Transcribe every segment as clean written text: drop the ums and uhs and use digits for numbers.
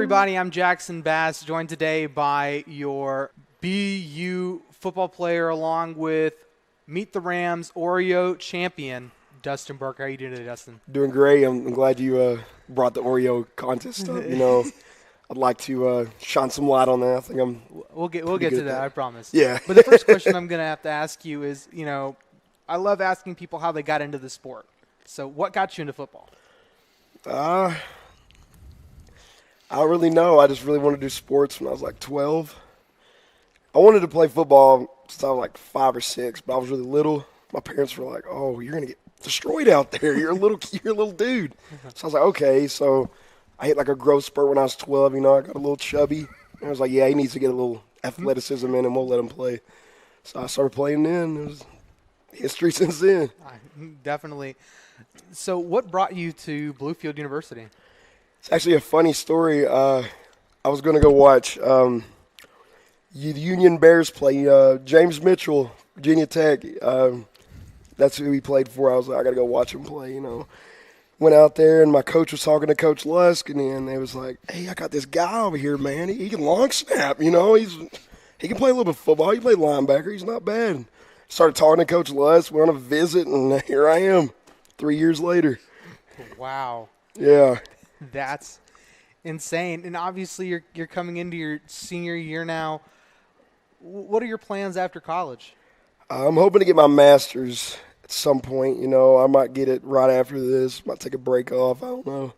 everybody. I'm Jaxon Bast, joined today by your BU football player along with Meet the Rams Oreo champion, Dustin Burke. How are you doing today, Dustin? Doing great. I'm glad you brought the Oreo contest up. I'd like to shine some light on that. I think we'll get to that, I promise. Yeah. But the first question I'm going to have to ask you is, I love asking people how they got into the sport. So what got you into football? I don't really know. I just really wanted to do sports when I was like 12. I wanted to play football since I was like 5 or 6, but I was really little. My parents were like, "Oh, you're gonna get destroyed out there. You're a little dude." So I was like, "Okay." So I hit like a growth spurt when I was 12. I got a little chubby. And I was like, "Yeah, he needs to get a little athleticism in, and we'll let him play." So I started playing then. It was history since then. Definitely. So what brought you to Bluefield University? It's actually a funny story. I was going to go watch the Union Bears play. James Mitchell, Virginia Tech. That's who he played for. I was like, I got to go watch him play, Went out there, and my coach was talking to Coach Lusk, and then they was like, "Hey, I got this guy over here, man. He can long snap, he can play a little bit of football. He can play linebacker. He's not bad." Started talking to Coach Lusk, went on a visit, and here I am 3 years later. Wow. Yeah. That's insane. And obviously you're coming into your senior year now. What are your plans after college? I'm hoping to get my master's at some point. I might get it right after this. Might take a break off. I don't know.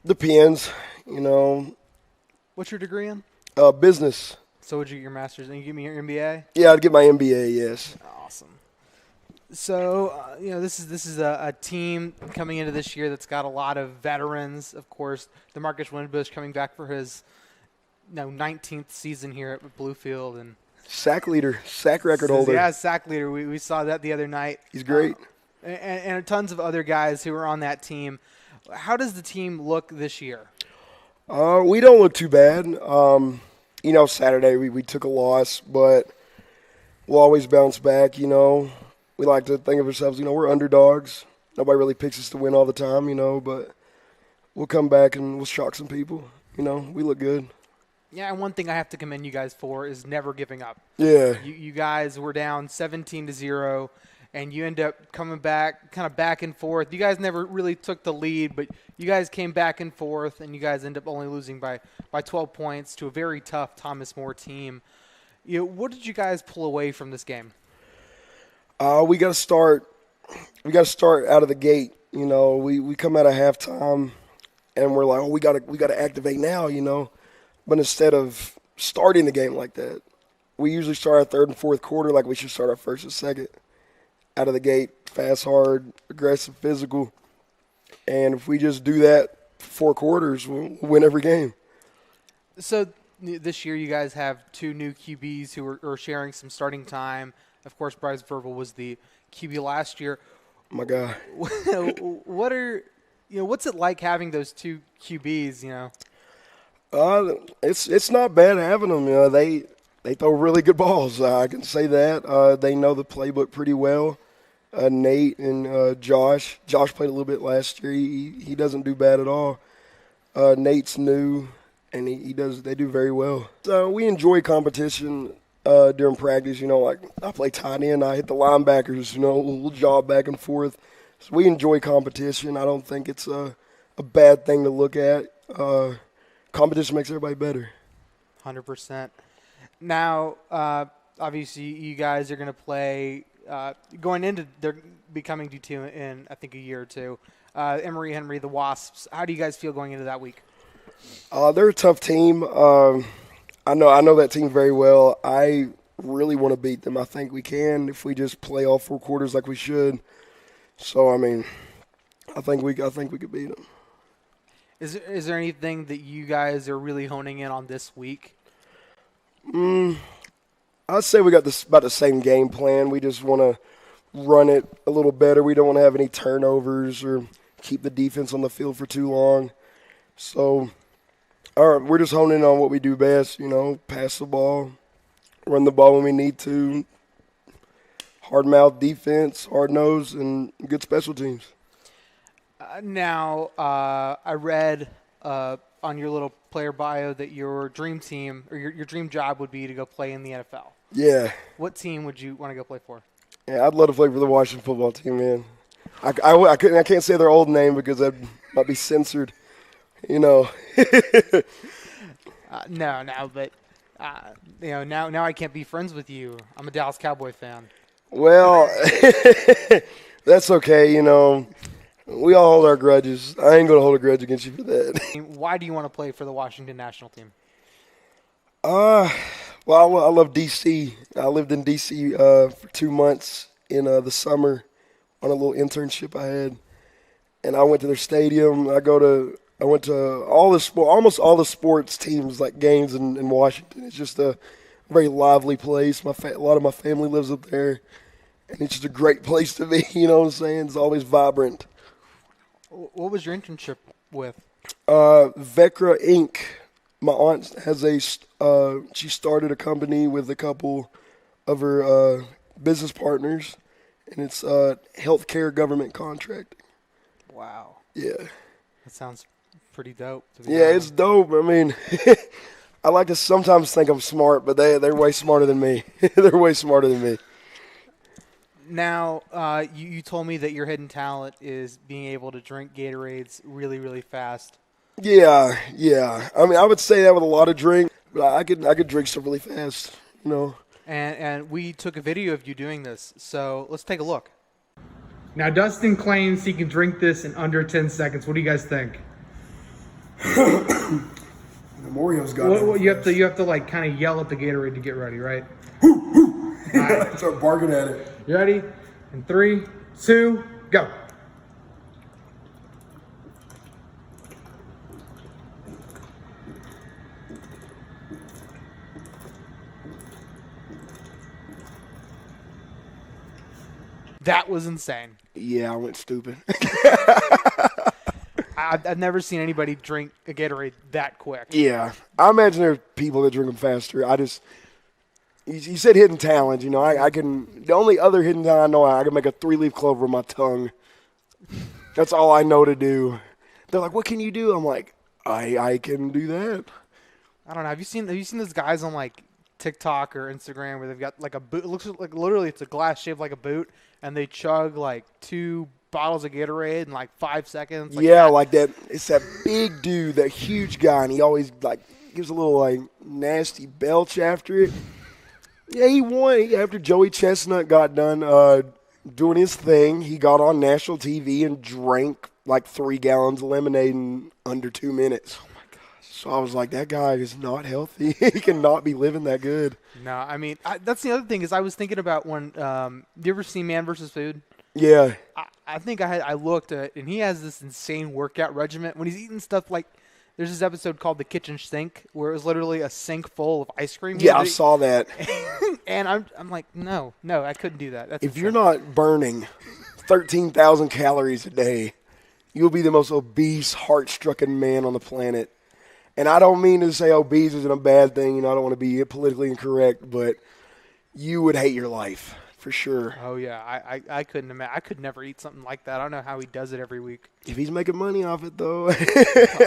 Depends, What's your degree in? Business. So would you get your master's and you give me your MBA? Yeah, I'd get my MBA, yes. Awesome. So, this is a team coming into this year that's got a lot of veterans. Of course, DeMarcus Winbush coming back for his 19th season here at Bluefield. And sack leader, sack record holder. Yeah, sack leader. We saw that the other night. He's great. And tons of other guys who are on that team. How does the team look this year? We don't look too bad. Saturday we took a loss, but we'll always bounce back, We like to think of ourselves, we're underdogs. Nobody really picks us to win all the time, but we'll come back and we'll shock some people. We look good. Yeah, and one thing I have to commend you guys for is never giving up. Yeah. You guys were down 17-0, and you end up coming back kind of back and forth. You guys never really took the lead, but you guys came back and forth, and you guys end up only losing by 12 points to a very tough Thomas More team. What did you guys pull away from this game? We got to start out of the gate. We come out of halftime and we're like, "Oh, we got to activate now," But instead of starting the game like that, we usually start our third and fourth quarter like we should start our first and second. Out of the gate, fast, hard, aggressive, physical. And if we just do that for 4 quarters, we'll win every game. So this year you guys have 2 new QBs who are sharing some starting time. Of course, Bryce Verville was the QB last year. My guy. What's it like having those 2 QBs, It's not bad having them. They throw really good balls. I can say that. They know the playbook pretty well. Nate and Josh. Josh played a little bit last year. He doesn't do bad at all. Nate's new, and they do very well. So we enjoy competition during practice. Like I play tight end. I hit the linebackers. We'll jog back and forth. So we enjoy competition. I don't think it's a bad thing to look at. Competition makes everybody better. 100%. Now, obviously, you guys are going to play going into they're becoming D2 in I think a year or two. Emory Henry, the Wasps. How do you guys feel going into that week? They're a tough team. I know that team very well. I really want to beat them. I think we can if we just play all 4 quarters like we should. So I think we could beat them. Is there anything that you guys are really honing in on this week? I'd say we got about the same game plan. We just want to run it a little better. We don't want to have any turnovers or keep the defense on the field for too long. So, we're just honing in on what we do best, pass the ball, run the ball when we need to, hard-mouth defense, hard-nose, and good special teams. Now, I read a on your little player bio that your dream team or your dream job would be to go play in the NFL. Yeah. What team would you want to go play for? Yeah, I'd love to play for the Washington football team, man. I can't say their old name because that might be censored, you know. No, but now I can't be friends with you. I'm a Dallas Cowboy fan. Well, that's okay, you know. We all hold our grudges. I ain't going to hold a grudge against you for that. Why do you want to play for the Washington national team? Well, I love D.C. I lived in D.C. For 2 months in the summer on a little internship I had, and I went to their stadium. I went to almost all the sports teams, like games in Washington. It's just a very lively place. A lot of my family lives up there, and it's just a great place to be. You know what I'm saying? It's always vibrant. What was your internship with? Vecra Inc. My aunt has she started a company with a couple of her business partners, and it's healthcare government contracting. Wow. Yeah. That sounds pretty dope. Yeah, it's dope. I mean, I like to sometimes think I'm smart, but they're way smarter than me. They're way smarter than me. Now, you told me that your hidden talent is being able to drink Gatorades really, really fast. Yeah. I mean, I would say that with a lot of drink, but I could drink stuff really fast, you know. And we took a video of you doing this, so let's take a look. Now, Dustin claims he can drink this in under 10 seconds. What do you guys think? The Mario's got it. You have to like kind of yell at the Gatorade to get ready, right? Right. Start barking at it. You ready? In 3, 2, go. That was insane. Yeah, I went stupid. I've never seen anybody drink a Gatorade that quick. Yeah, I imagine there are people that drink them faster. You said hidden talent, you know. I can. The only other hidden talent I know, I can make a 3-leaf clover with my tongue. That's all I know to do. They're like, "What can you do?" I'm like, "I can do that." I don't know. Have you seen those guys on like TikTok or Instagram where they've got like a boot? It looks like literally it's a glass shaped like a boot, and they chug like 2 bottles of Gatorade in like 5 seconds. Like that. It's that big dude, that huge guy, and he always like gives a little like nasty belch after it. Yeah, he won. After Joey Chestnut got done doing his thing, he got on national TV and drank like 3 gallons of lemonade in under 2 minutes. Oh, my gosh. So I was like, that guy is not healthy. He cannot be living that good. No, I mean, that's the other thing is I was thinking about when you ever see Man vs. Food? Yeah. I think I looked at it, and he has this insane workout regimen. When he's eating stuff like, there's this episode called The Kitchen Sink, where it was literally a sink full of ice cream. Yeah, I saw that. And I'm like, no, I couldn't do that. That's if you're not burning 13,000 calories a day, you'll be the most obese, heart-stricken man on the planet. And I don't mean to say obese isn't a bad thing. You know, I don't want to be politically incorrect, but you would hate your life. For sure. Oh, yeah. I couldn't imagine. I could never eat something like that. I don't know how he does it every week. If he's making money off it, though.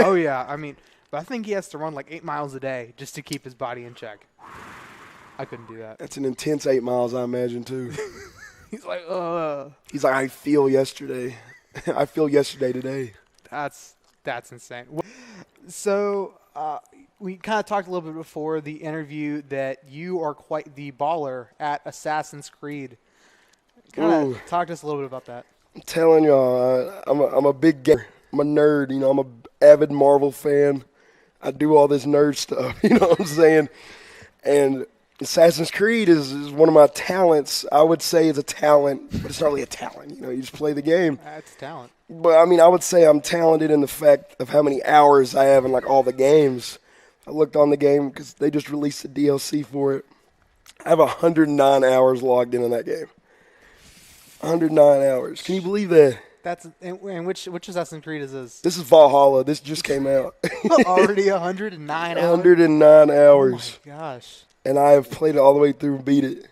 Oh, yeah. I mean, but I think he has to run like 8 miles a day just to keep his body in check. I couldn't do that. That's an intense 8 miles, I imagine, too. He's like, He's like, I feel yesterday. I feel yesterday today. That's insane. So we kind of talked a little bit before the interview that you are quite the baller at Assassin's Creed. Kind of talk to us a little bit about that. I'm telling y'all, I'm a big gamer. I'm a nerd. You know, I'm a avid Marvel fan. I do all this nerd stuff. You know what I'm saying? And Assassin's Creed is one of my talents. I would say it's a talent, but it's not really a talent. You know, you just play the game. It's talent. But, I mean, I would say I'm talented in the fact of how many hours I have in, like, all the games. I looked on the game because they just released the DLC for it. I have 109 hours logged in that game. 109 hours. Can you believe that? And which Assassin's Creed is this? This is Valhalla. This just came out. Already 109 hours? 109 hours. Oh, my gosh. And I have played it all the way through and beat it.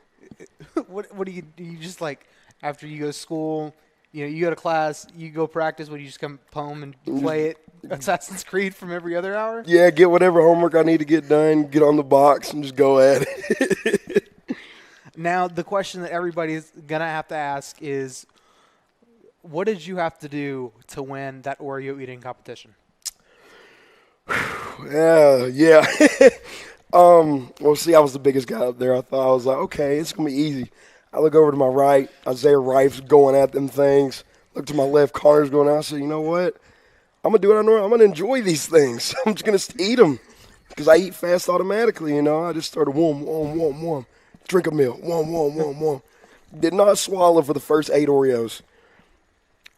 What do you just, like, after you go to school, you know, you go to class, you go practice, you just come home and play it Assassin's Creed from every other hour? Yeah, get whatever homework I need to get done, get on the box, and just go at it. Now, the question that everybody's going to have to ask is, what did you have to do to win that Oreo eating competition? Yeah. Well, see, I was the biggest guy up there. I was like, okay, it's going to be easy. I look over to my right, Isaiah Rife's going at them things. Look to my left, Connor's going out. I said, you know what? I'm going to do what I know. I'm going to enjoy these things. I'm just going to eat them because I eat fast automatically, you know. I just started one. Drink a milk, one. Did not swallow for the first 8 Oreos.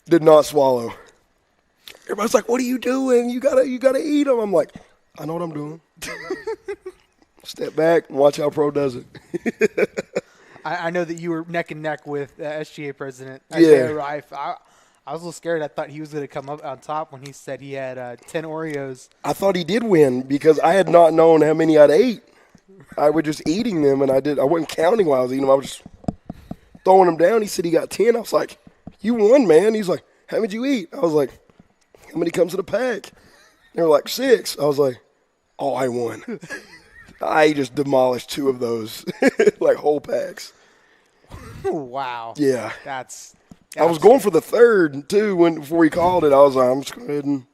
Did not swallow. Everybody's like, what are you doing? You gotta eat them. I'm like, I know what I'm doing. Step back and watch how pro does it. I know that you were neck and neck with SGA president Isaiah Rife. I was a little scared. I thought he was going to come up on top when he said he had 10 Oreos. I thought he did win because I had not known how many I'd ate. I was just eating them, and I wasn't counting while I was eating them. I was just throwing them down. He said he got 10. I was like, you won, man. He's like, how many did you eat? I was like, how many comes in a pack? They were like 6. I was like, oh, I won. I just demolished 2 of those, like whole packs. Wow. Yeah. That's I was going for the 3rd, too, before he called it. I was like, I'm just going to go ahead and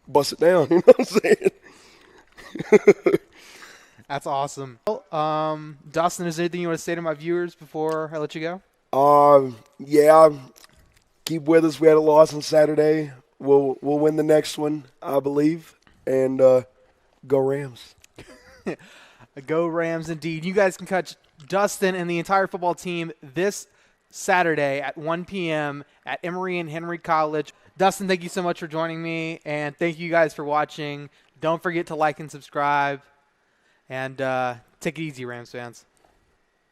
bust it down. You know what I'm saying? That's awesome. Well, Dustin, is there anything you want to say to my viewers before I let you go? Yeah. Keep with us. We had a loss on Saturday. We'll win the next one, I believe. And go Rams. Go Rams, indeed. You guys can catch Dustin and the entire football team this Saturday at 1 p.m. at Emory and Henry College. Dustin, thank you so much for joining me, and thank you guys for watching. Don't forget to like and subscribe, and take it easy, Rams fans.